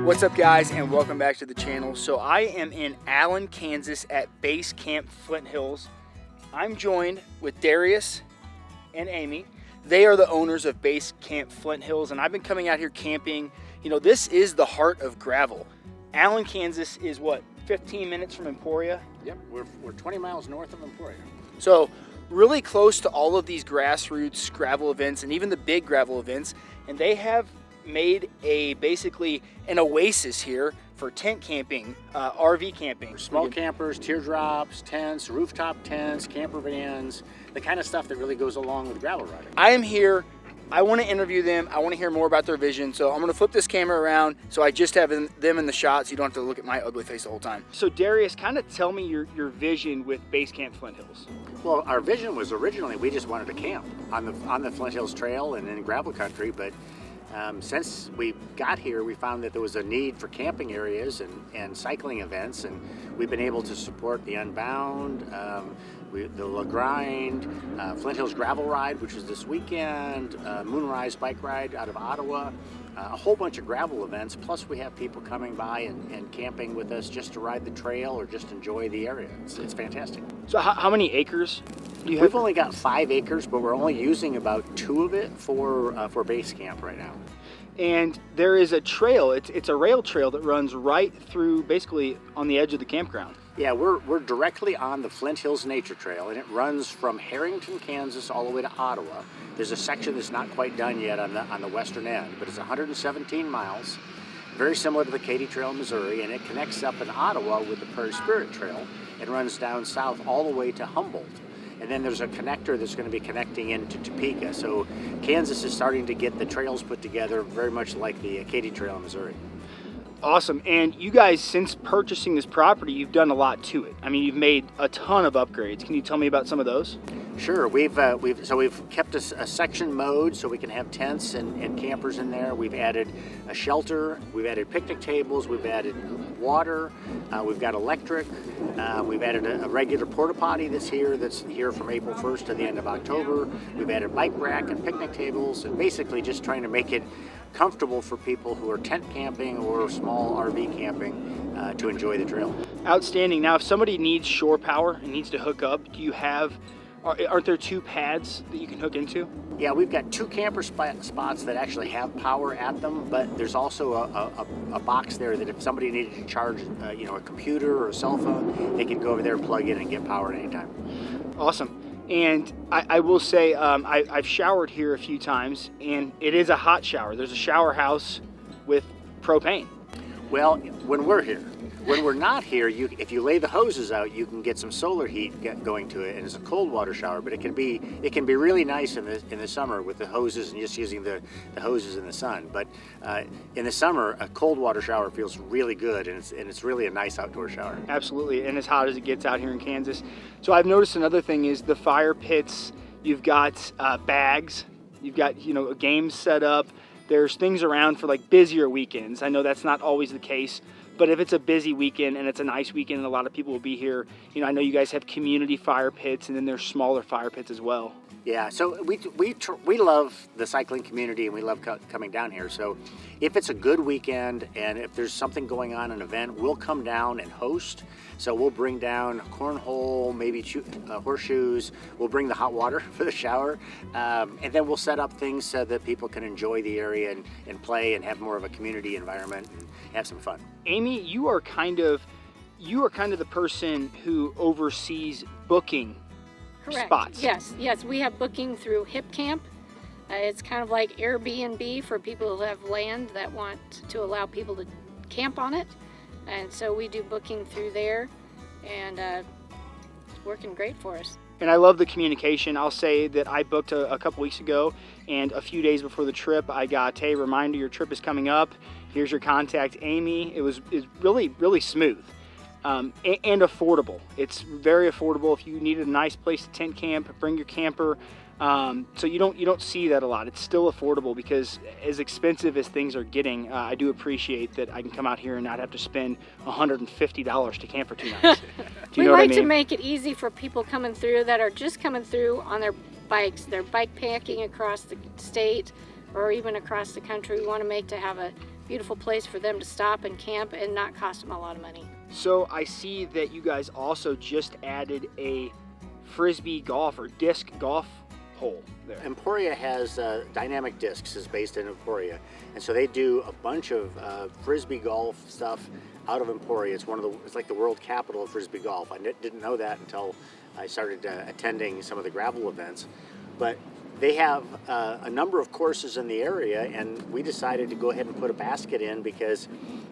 What's up, guys, and welcome back to the channel. So I am in Allen, Kansas at Basecamp Flint Hills. I'm joined with Darius and Amy. They are the owners of Basecamp Flint Hills, and I've been coming out here camping. You know, this is the heart of gravel. Allen, Kansas is what, 15 minutes from Emporia? Yep, we're 20 miles north of Emporia. So really close to all of these grassroots gravel events and even the big gravel events, and they have made basically an oasis here for tent camping, RV camping. For small campers, teardrops, tents, rooftop tents, camper vans, the kind of stuff that really goes along with gravel riding. I am here. I want to interview them. I want to hear more about their vision. So I'm going to flip this camera around so I just have them in the shot so you don't have to look at my ugly face the whole time. So Darius, kind of tell me your vision with Basecamp Flint Hills. Well, our vision was originally we just wanted to camp on the Flint Hills Trail and in gravel country, but since we got here, we found that there was a need for camping areas and cycling events, and we've been able to support the Unbound, the La Grind, Flint Hills Gravel Ride, which was this weekend, Moonrise Bike Ride out of Ottawa, a whole bunch of gravel events, plus we have people coming by and camping with us just to ride the trail or just enjoy the area. It's fantastic. So how many acres do you have? We've only got 5 acres, but we're only using about 2 of it for base camp right now. And there is a trail, it's a rail trail that runs right through, basically on the edge of the campground. Yeah, we're directly on the Flint Hills Nature Trail, and it runs from Harrington, Kansas, all the way to Ottawa. There's a section that's not quite done yet on the western end, but it's 117 miles, very similar to the Katy Trail in Missouri, and it connects up in Ottawa with the Prairie Spirit Trail. It runs down south all the way to Humboldt. And then there's a connector that's going to be connecting into Topeka. So Kansas is starting to get the trails put together very much like the Katy Trail in Missouri. Awesome. And you guys, since purchasing this property, you've done a lot to it. I mean, you've made a ton of upgrades. Can you tell me about some of those? Sure. We've kept a section mode so we can have tents and campers in there. We've added a shelter. We've added picnic tables. We've added water. We've got electric. We've added a regular porta potty that's here from April 1st to the end of October. We've added bike rack and picnic tables, and basically just trying to make it comfortable for people who are tent camping or small RV camping to enjoy the trail. Outstanding. Now, if somebody needs shore power and needs to hook up, do you have, aren't there 2 pads that you can hook into? Yeah, we've got 2 camper spots that actually have power at them, but there's also a box there that if somebody needed to charge a computer or a cell phone, they can go over there, plug in, and get power at any time. Awesome. And I will say, I've showered here a few times, and it is a hot shower. There's a shower house with propane. Well, when we're here. When we're not here, if you lay the hoses out, you can get some solar heat going to it, and it's a cold water shower. But it can be really nice in the summer with the hoses and just using the hoses in the sun. But in the summer, a cold water shower feels really good, and it's really a nice outdoor shower. Absolutely, and as hot as it gets out here in Kansas. So I've noticed another thing is the fire pits. You've got bags. You've got a game set up. There's things around for like busier weekends. I know that's not always the case. But if it's a busy weekend and it's a nice weekend and a lot of people will be here, I know you guys have community fire pits, and then there's smaller fire pits as well. Yeah, so we love the cycling community, and we love coming down here. So if it's a good weekend and if there's something going on, an event, we'll come down and host. So we'll bring down cornhole, maybe horseshoes. We'll bring the hot water for the shower, and then we'll set up things so that people can enjoy the area and play and have more of a community environment and have some fun. Amy, you are kind of the person who oversees booking. Correct. Spots. Yes, we have booking through Hip Camp. It's kind of like Airbnb for people who have land that want to allow people to camp on it. And so we do booking through there, and it's working great for us. And I love the communication. I'll say that I booked a couple weeks ago, and a few days before the trip, I got, hey, reminder, your trip is coming up. Here's your contact, Amy. It's really, really smooth. And affordable. It's very affordable. If you needed a nice place to tent camp, bring your camper. So you don't see that a lot. It's still affordable because as expensive as things are getting, I do appreciate that I can come out here and not have to spend $150 to camp for 2 nights. Do you know what I mean? We like to make it easy for people coming through that are just coming through on their bikes. They're bike packing across the state or even across the country. We want to have a beautiful place for them to stop and camp and not cost them a lot of money. So I see that you guys also just added a frisbee golf or disc golf hole there. Emporia has Dynamic Discs is based in Emporia, and so they do a bunch of frisbee golf stuff out of Emporia. It's like the world capital of frisbee golf. I didn't know that until I started attending some of the gravel events, but they have a number of courses in the area, and we decided to go ahead and put a basket in because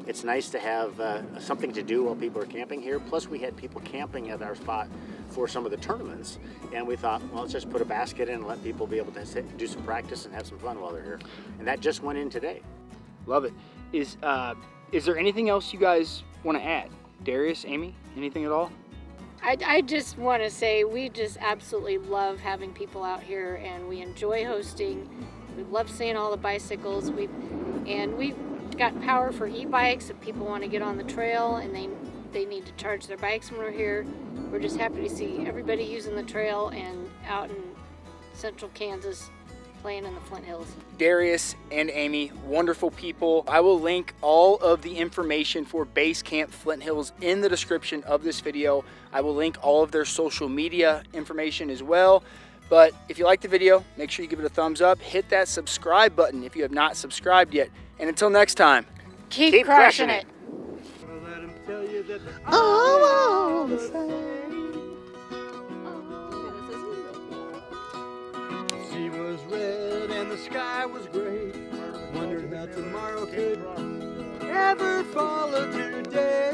it's nice to have something to do while people are camping here. Plus, we had people camping at our spot for some of the tournaments, and we thought, well, let's just put a basket in and let people be able to do some practice and have some fun while they're here. And that just went in today. Love it. Is there anything else you guys want to add? Darius, Amy, anything at all? I just want to say we just absolutely love having people out here, and we enjoy hosting. We love seeing all the bicycles. We've got power for e-bikes if people want to get on the trail and they need to charge their bikes when we're here. We're just happy to see everybody using the trail and out in central Kansas playing in the Flint Hills. Darius and Amy, wonderful people. I will link all of the information for Basecamp Flint Hills in the description of this video. I will link all of their social media information as well. But if you like the video, make sure you give it a thumbs up. Hit that subscribe button if you have not subscribed yet. And until next time, Keep crushing it. Let 'em tell you that all the same. the sea was red and the sky was gray. Wondered how tomorrow could ever follow today.